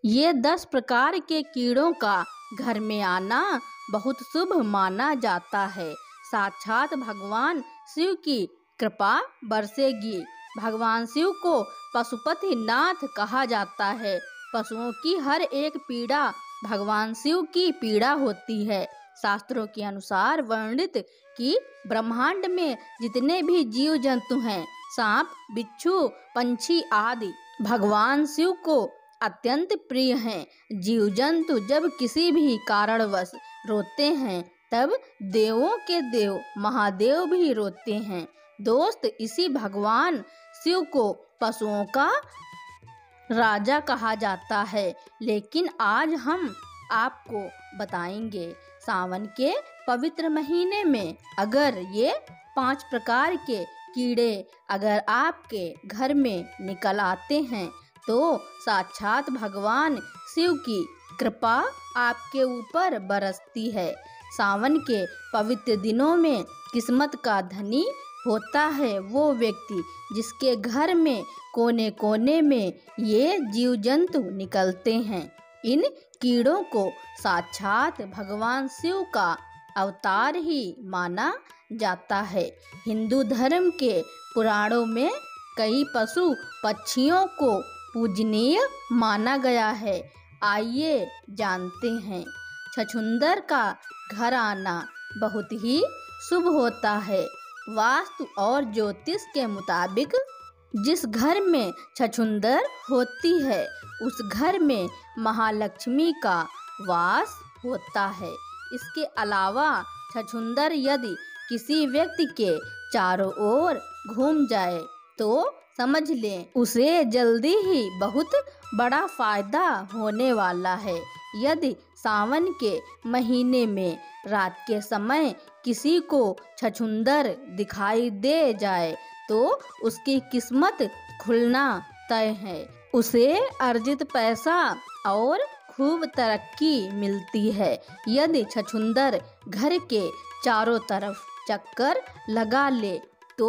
ये 10 प्रकार के कीड़ों का घर में आना बहुत शुभ माना जाता है। साक्षात भगवान शिव की कृपा बरसेगी। भगवान शिव को पशुपति नाथ कहा जाता है। पशुओं की हर एक पीड़ा भगवान शिव की पीड़ा होती है। शास्त्रों के अनुसार वर्णित कि ब्रह्मांड में जितने भी जीव जंतु हैं, सांप, बिच्छू, पंछी आदि भगवान शिव को अत्यंत प्रिय हैं। जीव जंतु जब किसी भी कारणवश रोते हैं तब देवों के देव महादेव भी रोते हैं। दोस्त, इसी भगवान शिव को पशुओं का राजा कहा जाता है। लेकिन आज हम आपको बताएंगे सावन के पवित्र महीने में अगर ये 5 प्रकार के कीड़े अगर आपके घर में निकल आते हैं तो साक्षात भगवान शिव की कृपा आपके ऊपर बरसती है। सावन के पवित्र दिनों में किस्मत का धनी होता है वो व्यक्ति जिसके घर में कोने कोने में ये जीव जंतु निकलते हैं। इन कीड़ों को साक्षात भगवान शिव का अवतार ही माना जाता है। हिंदू धर्म के पुराणों में कई पशु पक्षियों को पूजनीय माना गया है। आइए जानते हैं। छछूंदर का घर आना बहुत ही शुभ होता है। वास्तु और ज्योतिष के मुताबिक जिस घर में छछूंदर होती है उस घर में महालक्ष्मी का वास होता है। इसके अलावा छछूंदर यदि किसी व्यक्ति के चारों ओर घूम जाए तो समझ लें उसे जल्दी ही बहुत बड़ा फायदा होने वाला है। यदि सावन के महीने में रात के समय किसी को छछूंदर दिखाई दे जाए तो उसकी किस्मत खुलना तय है। उसे अर्जित पैसा और खूब तरक्की मिलती है। यदि छछूंदर घर के चारों तरफ चक्कर लगा ले तो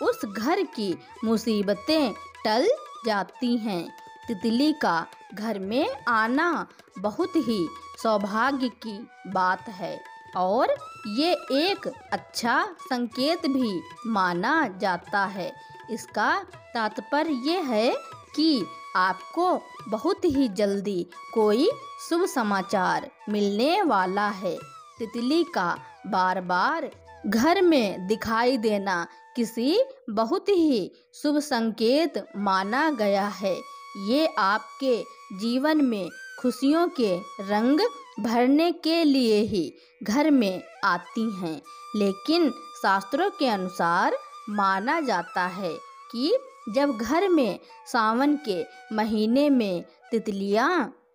उस घर की मुसीबतें टल जाती हैं। तितली का घर में आना बहुत ही सौभाग्य की बात है और ये एक अच्छा संकेत भी माना जाता है। इसका तात्पर्य ये है कि आपको बहुत ही जल्दी कोई शुभ समाचार मिलने वाला है। तितली का बार बार घर में दिखाई देना किसी बहुत ही शुभ संकेत माना गया है। ये आपके जीवन में खुशियों के रंग भरने के लिए ही घर में आती हैं। लेकिन शास्त्रों के अनुसार माना जाता है कि जब घर में सावन के महीने में तितलियां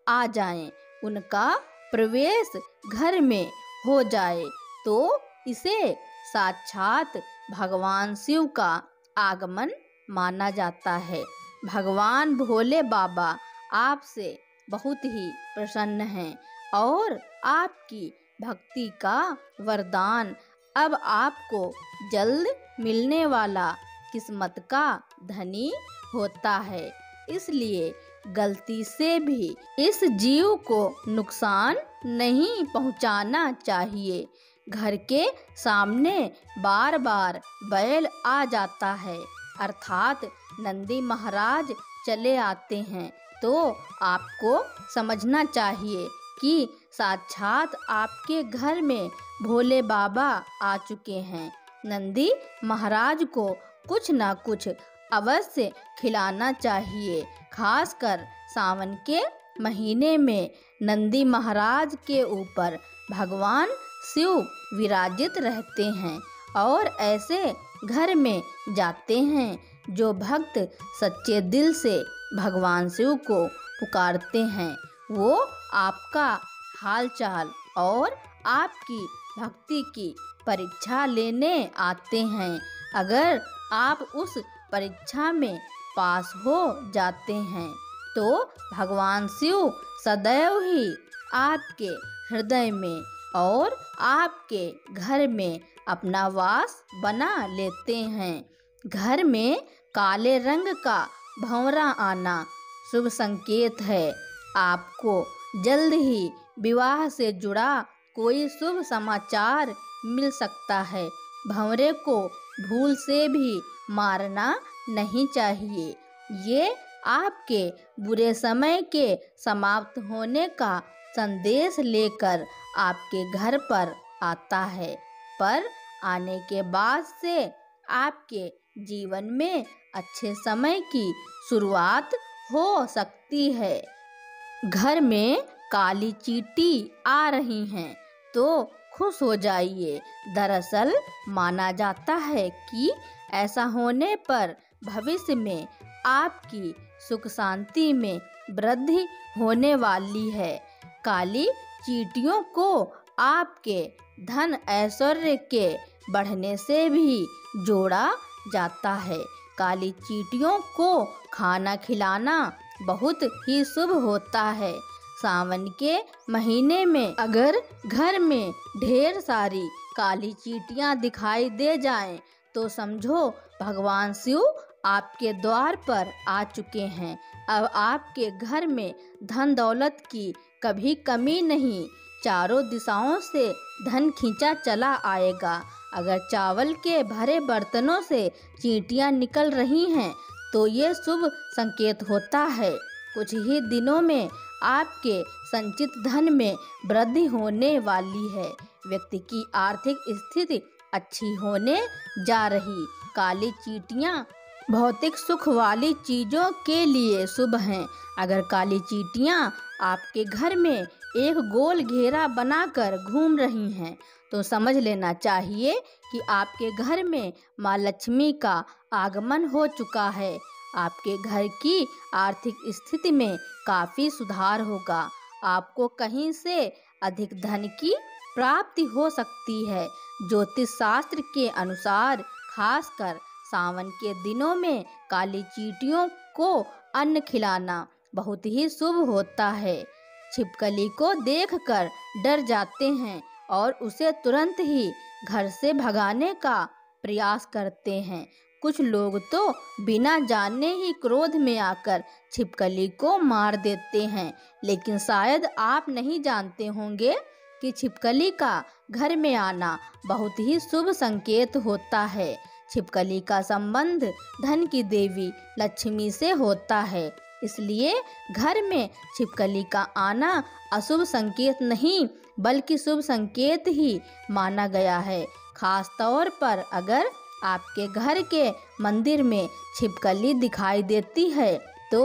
आ जाएं, उनका प्रवेश घर में हो जाए तो इसे साक्षात भगवान शिव का आगमन माना जाता है। भगवान भोले बाबा आपसे बहुत ही प्रसन्न हैं और आपकी भक्ति का वरदान अब आपको जल्द मिलने वाला किस्मत का धनी होता है। इसलिए गलती से भी इस जीव को नुकसान नहीं पहुंचाना चाहिए। घर के सामने बार बार बैल आ जाता है अर्थात नंदी महाराज चले आते हैं तो आपको समझना चाहिए कि साक्षात आपके घर में भोले बाबा आ चुके हैं। नंदी महाराज को कुछ ना कुछ अवश्य खिलाना चाहिए। खासकर सावन के महीने में नंदी महाराज के ऊपर भगवान शिव विराजित रहते हैं और ऐसे घर में जाते हैं जो भक्त सच्चे दिल से भगवान शिव को पुकारते हैं। वो आपका हालचाल और आपकी भक्ति की परीक्षा लेने आते हैं। अगर आप उस परीक्षा में पास हो जाते हैं तो भगवान शिव सदैव ही आपके हृदय में और आपके घर में अपना वास बना लेते हैं। घर में काले रंग का भंवरा आना शुभ संकेत है। आपको जल्द ही विवाह से जुड़ा कोई शुभ समाचार मिल सकता है। भंवरे को भूल से भी मारना नहीं चाहिए। ये आपके बुरे समय के समाप्त होने का संदेश लेकर आपके घर पर आता है, पर आने के बाद से आपके जीवन में अच्छे समय की शुरुआत हो सकती है। घर में काली चींटी आ रही हैं तो खुश हो जाइए। दरअसल माना जाता है कि ऐसा होने पर भविष्य में आपकी सुख शांति में वृद्धि होने वाली है। काली चींटियों को आपके धन ऐश्वर्य के बढ़ने से भी जोड़ा जाता है। काली चींटियों को खाना खिलाना बहुत ही शुभ होता है। सावन के महीने में अगर घर में ढेर सारी काली चींटियां दिखाई दे जाएं तो समझो भगवान शिव आपके द्वार पर आ चुके हैं। अब आपके घर में धन दौलत की कभी कमी नहीं, चारों दिशाओं से धन खींचा चला आएगा। अगर चावल के भरे बर्तनों से चींटियां निकल रही हैं तो ये शुभ संकेत होता है। कुछ ही दिनों में आपके संचित धन में वृद्धि होने वाली है। व्यक्ति की आर्थिक स्थिति अच्छी होने जा रही। काली चींटियां भौतिक सुख वाली चीजों के लिए शुभ हैं। अगर काली चींटियां आपके घर में एक गोल घेरा बनाकर घूम रही हैं तो समझ लेना चाहिए कि आपके घर में माँ लक्ष्मी का आगमन हो चुका है। आपके घर की आर्थिक स्थिति में काफी सुधार होगा। आपको कहीं से अधिक धन की प्राप्ति हो सकती है। ज्योतिष शास्त्र के अनुसार खासकर सावन के दिनों में काली चींटियों को अन्न खिलाना बहुत ही शुभ होता है। छिपकली को देखकर डर जाते हैं और उसे तुरंत ही घर से भगाने का प्रयास करते हैं। कुछ लोग तो बिना जाने ही क्रोध में आकर छिपकली को मार देते हैं, लेकिन शायद आप नहीं जानते होंगे कि छिपकली का घर में आना बहुत ही शुभ संकेत होता है। छिपकली का संबंध धन की देवी लक्ष्मी से होता है, इसलिए घर में छिपकली का आना अशुभ संकेत नहीं बल्कि शुभ संकेत ही माना गया है। खास तौर पर अगर आपके घर के मंदिर में छिपकली दिखाई देती है तो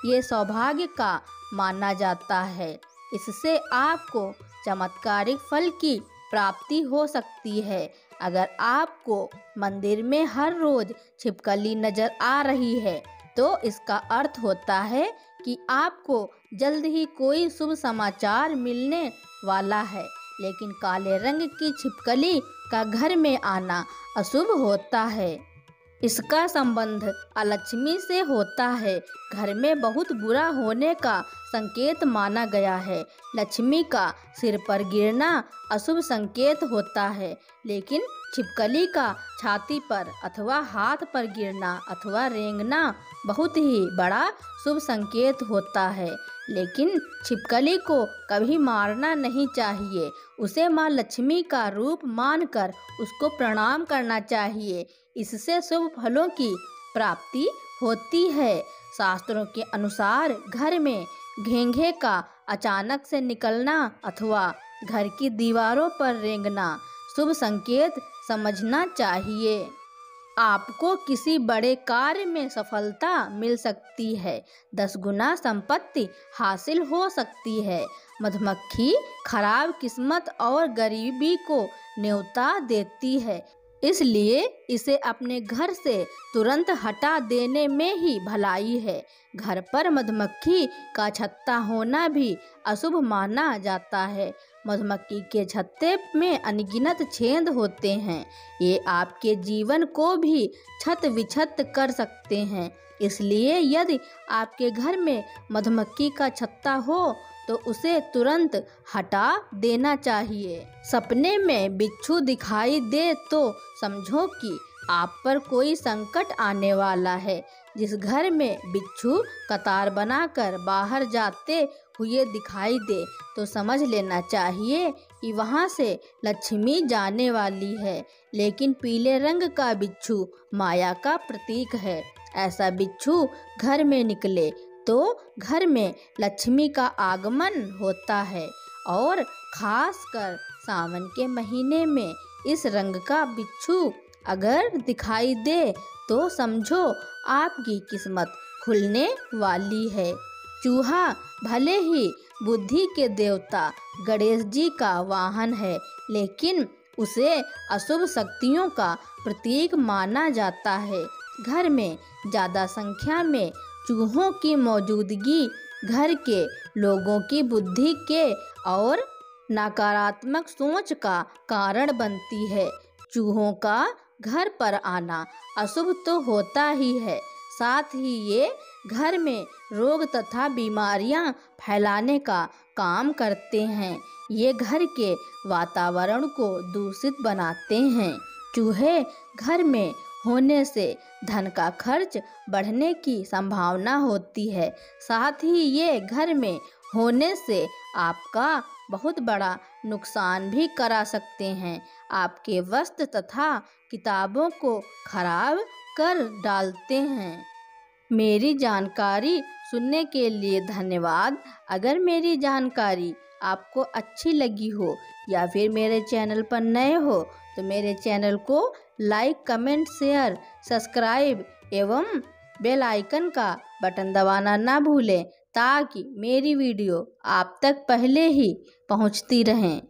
ये सौभाग्य का माना जाता है। इससे आपको चमत्कारिक फल की प्राप्ति हो सकती है। अगर आपको मंदिर में हर रोज छिपकली नजर आ रही है तो इसका अर्थ होता है कि आपको जल्द ही कोई शुभ समाचार मिलने वाला है। लेकिन काले रंग की छिपकली का घर में आना अशुभ होता है। इसका संबंध अलक्ष्मी से होता है। घर में बहुत बुरा होने का संकेत माना गया है। लक्ष्मी का सिर पर गिरना अशुभ संकेत होता है, लेकिन छिपकली का छाती पर अथवा हाथ पर गिरना अथवा रेंगना बहुत ही बड़ा शुभ संकेत होता है। लेकिन छिपकली को कभी मारना नहीं चाहिए। उसे माँ लक्ष्मी का रूप मानकर उसको प्रणाम करना चाहिए। इससे शुभ फलों की प्राप्ति होती है। शास्त्रों के अनुसार घर में घेंघे का अचानक से निकलना अथवा घर की दीवारों पर रेंगना शुभ संकेत समझना चाहिए। आपको किसी बड़े कार्य में सफलता मिल सकती है। 10 गुना संपत्ति हासिल हो सकती है। मधुमक्खी खराब किस्मत और गरीबी को न्योता देती है, इसलिए इसे अपने घर से तुरंत हटा देने में ही भलाई है। घर पर मधुमक्खी का छत्ता होना भी अशुभ माना जाता है। मधुमक्खी के छत्ते में अनगिनत छेद होते हैं। ये आपके जीवन को भी छत विछत कर सकते हैं। इसलिए यदि आपके घर में मधुमक्खी का छत्ता हो तो उसे तुरंत हटा देना चाहिए। सपने में बिच्छू दिखाई दे तो समझो कि आप पर कोई संकट आने वाला है। जिस घर में बिच्छू कतार बनाकर बाहर जाते हुए दिखाई दे तो समझ लेना चाहिए कि वहां से लक्ष्मी जाने वाली है। लेकिन पीले रंग का बिच्छू माया का प्रतीक है। ऐसा बिच्छू घर में निकले तो घर में लक्ष्मी का आगमन होता है और खासकर सावन के महीने में इस रंग का बिच्छू अगर दिखाई दे तो समझो आपकी किस्मत खुलने वाली है। चूहा भले ही बुद्धि के देवता गणेश जी का वाहन है, लेकिन उसे अशुभ शक्तियों का प्रतीक माना जाता है। घर में ज़्यादा संख्या में चूहों की मौजूदगी घर के लोगों की बुद्धि के और नकारात्मक सोच का कारण बनती है। चूहों का घर पर आना अशुभ तो होता ही है, साथ ही ये घर में रोग तथा बीमारियां फैलाने का काम करते हैं। ये घर के वातावरण को दूषित बनाते हैं। चूहे घर में होने से धन का खर्च बढ़ने की संभावना होती है। साथ ही ये घर में होने से आपका बहुत बड़ा नुकसान भी करा सकते हैं। आपके वस्त्र तथा किताबों को खराब कर डालते हैं। मेरी जानकारी सुनने के लिए धन्यवाद। अगर मेरी जानकारी आपको अच्छी लगी हो या फिर मेरे चैनल पर नए हो तो मेरे चैनल को लाइक, कमेंट, शेयर, सब्सक्राइब एवं बेल आइकन का बटन दबाना ना भूलें ताकि मेरी वीडियो आप तक पहले ही पहुंचती रहें।